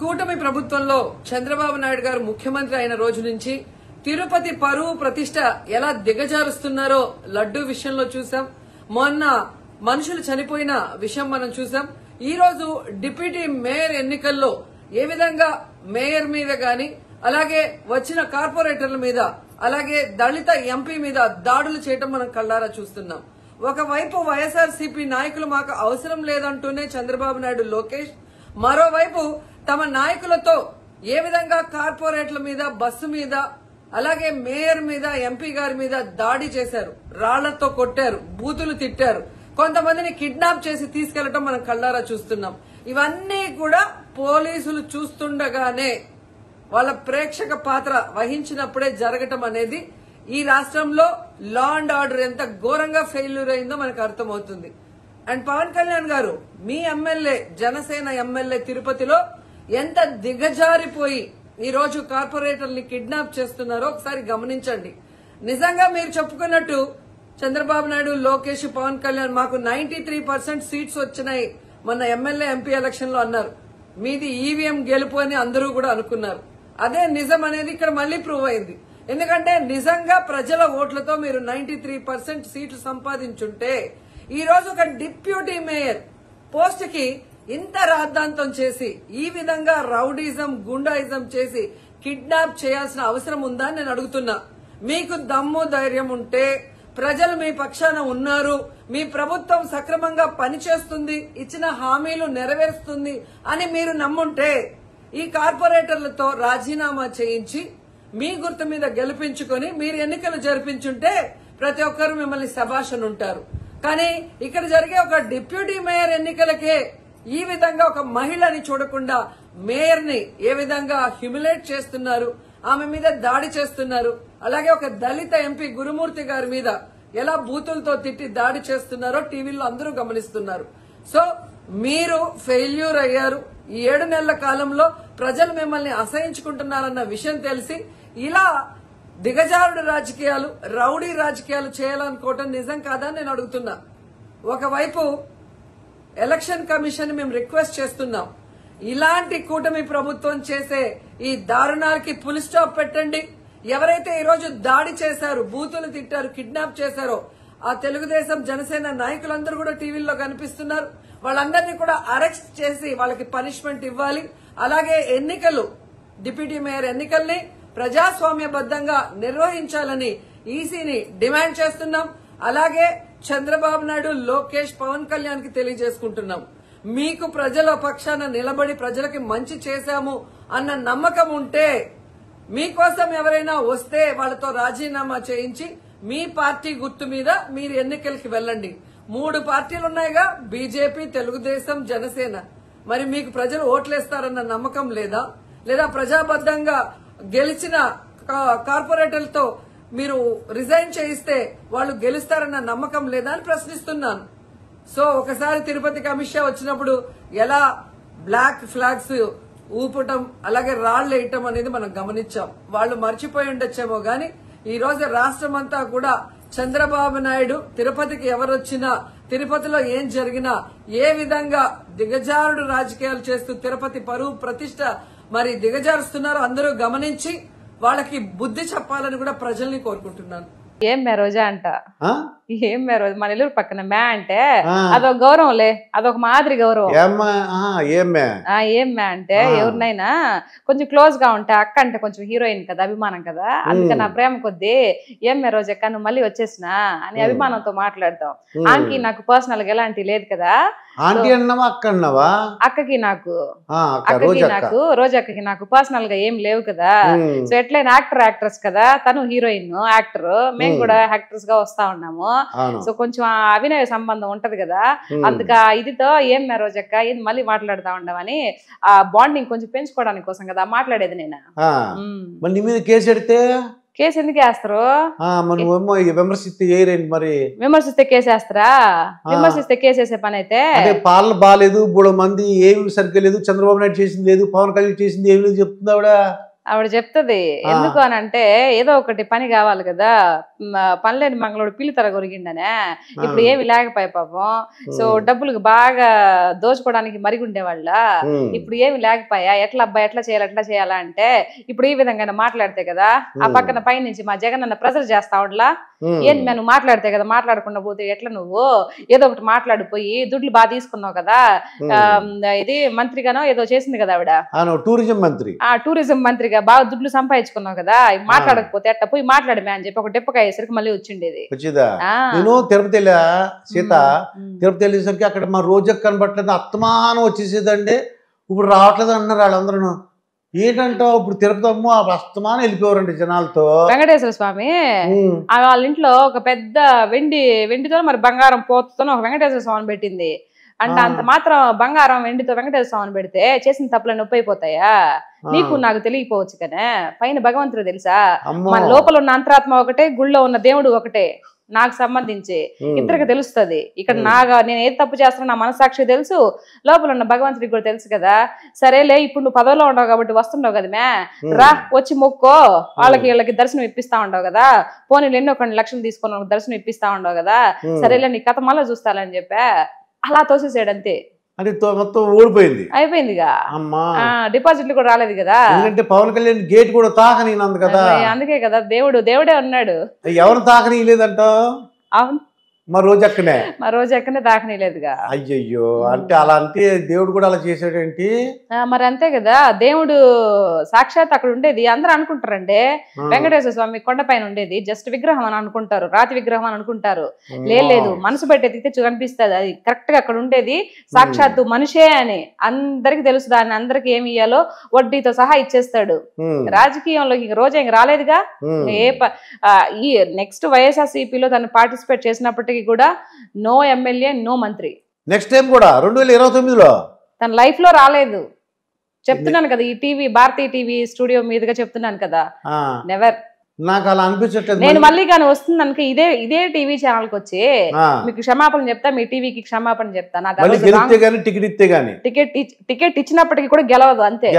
కూటమి ప్రభుత్వంలో చంద్రబాబు నాయుడు గారు ముఖ్యమంత్రి అయిన రోజు నుంచి తిరుపతి పరువు ప్రతిష్ట ఎలా దిగజారుస్తున్నారో లడ్డూ విషయంలో చూసాం. మొన్న మనుషులు చనిపోయిన విషయం మనం చూసాం. ఈ రోజు డిప్యూటీ మేయర్ ఎన్నికల్లో ఏ విధంగా మేయర్ మీద గాని అలాగే వచ్చిన కార్పొరేటర్ల మీద అలాగే దళిత ఎంపీ మీద దాడులు చేయడం మనం కళ్ళారా చూస్తున్నాం. ఒకవైపు వైఎస్ఆర్సీపీ నాయకులు మాకు అవసరం లేదంటూనే చంద్రబాబు నాయుడు లోకేష్, మరోవైపు తమ నాయకులతో ఏ విధంగా కార్పొరేట్ల మీద బస్సు మీద అలాగే మేయర్ మీద ఎంపీ గారి మీద దాడి చేశారు, రాళ్లతో కొట్టారు, బూతులు తిట్టారు, కొంతమందిని కిడ్నాప్ చేసి తీసుకెళ్లడం మనం కళ్ళారా చూస్తున్నాం. ఇవన్నీ కూడా పోలీసులు చూస్తుండగానే వాళ్ళ ప్రేక్షక పాత్ర వహించినప్పుడే జరగటం అనేది ఈ రాష్ట్రంలో లా అండ్ ఆర్డర్ ఎంత ఘోరంగా ఫెయిల్యూర్ అయిందో మనకు అర్థమవుతుంది. అండ్ పవన్ కళ్యాణ్ గారు మీ ఎమ్మెల్యే, జనసేన ఎమ్మెల్యే తిరుపతిలో ఎంత దిగజారిపోయి ఈ రోజు కార్పొరేటర్ని కిడ్నాప్ చేస్తున్నారో ఒకసారి గమనించండి. నిజంగా మీరు చెప్పుకున్నట్టు చంద్రబాబు నాయుడు, లోకేష్, పవన్ కళ్యాణ్ మాకు 93% సీట్స్ వచ్చినాయి మొన్న ఎమ్మెల్యే ఎంపీ ఎలక్షన్ లో అన్నారు. మీది ఈవీఎం గెలుపు అని అందరూ కూడా అనుకున్నారు. అదే నిజం అనేది ఇక్కడ మళ్లీ ప్రూవ్ అయింది. ఎందుకంటే నిజంగా ప్రజల ఓట్లతో మీరు 93% సీట్లు సంపాదించుంటే ఈ రోజు ఒక డిప్యూటీ మేయర్ పోస్ట్ కి ఇంత రాద్ధాంతం చేసి ఈ విధంగా రౌడీజం, గుండాయిజం చేసి కిడ్నాప్ చేయాల్సిన అవసరం ఉందా అని నేను అడుగుతున్నా. మీకు దమ్ము ధైర్యం ఉంటే, ప్రజలు మీ పక్షాన ఉన్నారు, మీ ప్రభుత్వం సక్రమంగా పనిచేస్తుంది, ఇచ్చిన హామీలు నెరవేరుస్తుంది అని మీరు నమ్ముంటే ఈ కార్పొరేటర్లతో రాజీనామా చేయించి మీ గుర్తు మీద గెలిపించుకొని మీరు ఎన్నికలు జరిపించుంటే ప్రతి ఒక్కరు మిమ్మల్ని శభాష్ ఉంటారు. కానీ ఇక్కడ జరిగే ఒక డిప్యూటీ మేయర్ ఎన్నికలకే ఈ విధంగా ఒక మహిళని చూడకుండా మేయర్ ని ఏ విధంగా హ్యూమిలేట్ చేస్తున్నారు, ఆమె మీద దాడి చేస్తున్నారు, అలాగే ఒక దళిత ఎంపీ గురుమూర్తి గారి మీద ఎలా బూతులతో తిట్టి దాడి చేస్తున్నారో టీవీలో అందరూ గమనిస్తున్నారు. సో మీరు ఫెయిల్యూర్ అయ్యారు. ఈ 7 నెలల కాలంలో ప్రజలు మిమ్మల్ని అసహించుకుంటున్నారన్న విషయం తెలిసి ఇలా దిగజారుడు రాజకీయాలు, రౌడీ రాజకీయాలు చేయాలనుకోవటం నిజం కాదా నేను అడుగుతున్నా. ఒకవైపు ఎలక్షన్ కమిషన్ మేము రిక్వెస్ట్ చేస్తున్నాం, ఇలాంటి కూటమి ప్రభుత్వం చేసే ఈ దారుణాలకి ఫుల్ స్టాప్ పెట్టండి. ఎవరైతే ఈ రోజు దాడి చేశారు, బూతులు తిట్టారు, కిడ్నాప్ చేశారో ఆ తెలుగుదేశం, జనసేన నాయకులందరూ కూడా టీవీల్లో కనిపిస్తున్నారు. వాళ్ళందరినీ కూడా అరెస్ట్ చేసి వాళ్ళకి పనిష్మెంట్ ఇవ్వాలి. అలాగే ఎన్నికలు, డిప్యూటీ మేయర్ ఎన్నికల్ని ప్రజాస్వామ్యబద్దంగా నిర్వహించాలని ఈసీని డిమాండ్ చేస్తున్నాం. అలాగే చంద్రబాబు నాయుడు, లోకేష్, పవన్ కళ్యాణ్ కి తెలియజేసుకుంటున్నాం, మీకు ప్రజల పక్షాన నిలబడి ప్రజలకి మంచి చేశాము అన్న నమ్మకం ఉంటే మీకోసం ఎవరైనా వస్తే వాళ్ళతో రాజీనామా చేయించి మీ పార్టీ గుర్తు మీద మీరు ఎన్నికలకి వెళ్ళండి. 3 పార్టీలున్నాయిగా, బీజేపీ, తెలుగుదేశం, జనసేన. మరి మీకు ప్రజలు ఓట్లేస్తారన్న నమ్మకం లేదా? లేదా ప్రజాబద్దంగా గెలిచిన కార్పొరేటర్లతో మీరు రిజైన్ చేయిస్తే వాళ్ళు గెలుస్తారన్న నమ్మకం లేదా అని ప్రశ్నిస్తున్నాను. సో ఒకసారి తిరుపతికి అమిత్ షా వచ్చినప్పుడు ఎలా బ్లాక్ ఫ్లాగ్స్ ఊపటం అలాగే రాళ్లు వేయటం అనేది మనం గమనించాం. వాళ్ళు మర్చిపోయి ఉండొచ్చేమో గాని ఈ రోజు రాష్ట్రం అంతా కూడా చంద్రబాబు నాయుడు తిరుపతికి ఎవరొచ్చినా, తిరుపతిలో ఏం జరిగినా, ఏ విధంగా దిగజారుడు రాజకీయాలు చేస్తూ తిరుపతి పరువు ప్రతిష్ట మరి దిగజారుస్తున్నారో అందరూ గమనించి వాళ్ళకి బుద్ధి చెప్పాలని కూడా ప్రజల్ని కోరుకుంటున్నాను. ఏం మే రోజా అంట, ఏం మే రోజు మన ఇల్లు పక్కన మే అంటే అదొక గౌరవంలే, అదొక మాదిరి గౌరవం. ఏం మే అంటే ఎవరినైనా కొంచెం క్లోజ్ గా ఉంటే, అక్క అంటే కొంచెం హీరోయిన్ కదా, అభిమానం కదా, అందుకని నా ప్రేమ కొద్దీ ఏం మే రోజు అక్క నువ్వు మళ్ళీ వచ్చేసినా అని అభిమానంతో మాట్లాడతాం. ఆంకి నాకు పర్సనల్ గా ఎలాంటి లేదు కదా, అక్కకి నాకు రోజక్కకి నాకు పర్సనల్ గా ఏం లేవు కదా. సో ఎట్లయినా యాక్టర్ యాక్ట్రెస్ కదా, తను హీరోయిన్ యాక్టర్, మేము కూడా యాక్ట్రెస్ గా వస్తా ఉన్నాము. సో కొంచెం అభినయ సంబంధం ఉంటది కదా, అందుక ఇదితో ఏం మే రోజక్క ఇది మళ్ళీ మాట్లాడుతా ఉండమని ఆ బాండింగ్ కొంచెం పెంచుకోవడానికి కోసం కదా మాట్లాడేది నేను. కేసు ఎందుకు వేస్తారు? విమర్శిస్తే కేసు వేస్తారా? విమర్శిస్తే కేసు వేసే పని అయితే పాలన బాగాలేదు, 3 మంది ఏమి సరిగ్గా లేదు, చంద్రబాబు నాయుడు చేసింది లేదు, పవన్ కళ్యాణ్ చేసింది ఏమి లేదు చెప్తుంది ఆవిడ. ఆవిడ చెప్తది ఎందుకు అని అంటే ఏదో ఒకటి పని కావాలి కదా, పనిలేని మంగళోడు పిల్లి తర కొరిగిండనే, ఇప్పుడు ఏమి లేకపోయా పాపం, సో డబ్బులకు బాగా దోచుకోవడానికి మరిగుండేవాళ్ళ, ఇప్పుడు ఏమి లేకపోయా, ఎట్లా అబ్బాయి ఎట్లా చేయాలా అంటే ఇప్పుడు ఈ విధంగా మాట్లాడితే కదా, ఆ పక్కన పై నుంచి మా జగన్ అన్న ప్రెజర్ చేస్తా ఉండలా, ఏంటి నువ్వు మాట్లాడితే కదా, మాట్లాడకుండా పోతే ఎట్లా, నువ్వు ఏదో ఒకటి మాట్లాడిపోయి దుడ్లు బాగా తీసుకున్నావు కదా, ఇది మంత్రిగానో ఏదో చేసింది కదా ఆవిడ, టూరిజం మంత్రిగా బాగా దుడ్లు సంపాదించుకున్నావు కదా, మాట్లాడకపోతే ఎట్లా, పోయి మాట్లాడమే అని చెప్పి ఒక డెప్పకాయ వేసరికి మళ్ళీ వచ్చిండేది. నేను తిరుపతి వెళ్ళా సీత, తిరుపతి వెళ్ళేసరికి అక్కడ మా రోజు కనబట్టలేదు, అత్తమానం వచ్చేసేదండి, ఇప్పుడు రావట్లేదు అంటున్నారు వాళ్ళందరూ. ఏంటంటావు, ఇప్పుడు తిరుపతి అమ్మో అస్తమానం వెళ్ళిపోయారండి జనాలతో. వెంకటేశ్వర స్వామి వాళ్ళ ఇంట్లో ఒక పెద్ద వెండితో మరి బంగారం పోతుతో ఒక వెంకటేశ్వర స్వామిని పెట్టింది అంటే, అంత మాత్రం బంగారం వెండితో వెంకటేశ్వర స్వామిని పెడితే చేసిన తప్పులు నొప్పి అయిపోతాయా? నీకు నాకు తెలియకపోవచ్చు కానీ పైన భగవంతుడు తెలుసా, మన లోపల ఉన్న అంతరాత్మ ఒకటే, గుళ్ళో ఉన్న దేవుడు ఒకటే, నాకు సంబంధించి ఇద్దరికి తెలుస్తుంది. ఇక్కడ నేను ఏది తప్పు చేస్తున్నా నా మనసాక్షి తెలుసు, లోపల ఉన్న భగవంతుడికి కూడా తెలుసు కదా. సరేలే ఇప్పుడు నువ్వు పదవిలో ఉండవు కాబట్టి వస్తుండవు కదా, మే రా వచ్చి మొక్కో, వీళ్ళకి దర్శనం ఇప్పిస్తా ఉండవు కదా, పోనీ ఎన్నో కొన్ని లక్షలు తీసుకొని దర్శనం ఇప్పిస్తా ఉండవు కదా, సరేలే నీ కథ మళ్ళీ చూస్తాలని చెప్పా అలా తోసేసాడు అంతే. అంటే మొత్తం ఓడిపోయింది, అయిపోయిందిగా, డిపాజిట్లు కూడా రాలేదు కదా, ఎందుకంటే పవన్ కళ్యాణ్ గేట్ కూడా తాకనీయనంది కదా, అందుకే కదా దేవుడే ఉన్నాడు. ఎవరు తాకనీయలేదంట? అవును, మా రోజు ఎక్కనే దాకనీలేదుగా. అయ్యయ్యో, అంటే అలా అంటే దేవుడు కూడా అలా చేసాడేంటి? మరి అంతే కదా, దేవుడు సాక్షాత్ అక్కడ ఉండేది. అందరూ అనుకుంటారంటే వెంకటేశ్వర స్వామి కొండపైన ఉండేది జస్ట్ విగ్రహం అని అనుకుంటారు, రాతి విగ్రహం అని అనుకుంటారు. లేదు, మనసు పెట్టేది కనిపిస్తుంది, అది కరెక్ట్ గా అక్కడ ఉండేది సాక్షాత్తు మనిషే అని అందరికి తెలుసు. దాన్ని అందరికి ఏమి ఇయ్యాలో వడ్డీతో సహా ఇచ్చేస్తాడు. రాజకీయంలోకి రోజు ఇంక రాలేదుగా, ఈ నెక్స్ట్ వైఎస్ఆర్సీపీలో తను పార్టిసిపేట్ చేసినప్పటికీ కూడా నో ఎమ్మెల్యే నో మంత్రి. నెక్స్ట్ టైం కూడా 2029లో తన లైఫ్ లో రాలేదు. చెప్తున్నాను కదా, ఈ భారతీయ టీవీ స్టూడియో మీదుగా చెప్తున్నాను కదా, నెవర్. నాకు అలా అనిపించట్లేదు. నేను మళ్ళీ కానీ వస్తుంది అనుకో ఇదే టీవీ ఛానల్ కి వచ్చి మీకు క్షమాపణ చెప్తా, మీ టీవీకి క్షమాపణ చెప్తా. నాకు టికెట్ ఇచ్చినప్పటికీ కూడా గెలవదు, అంతే.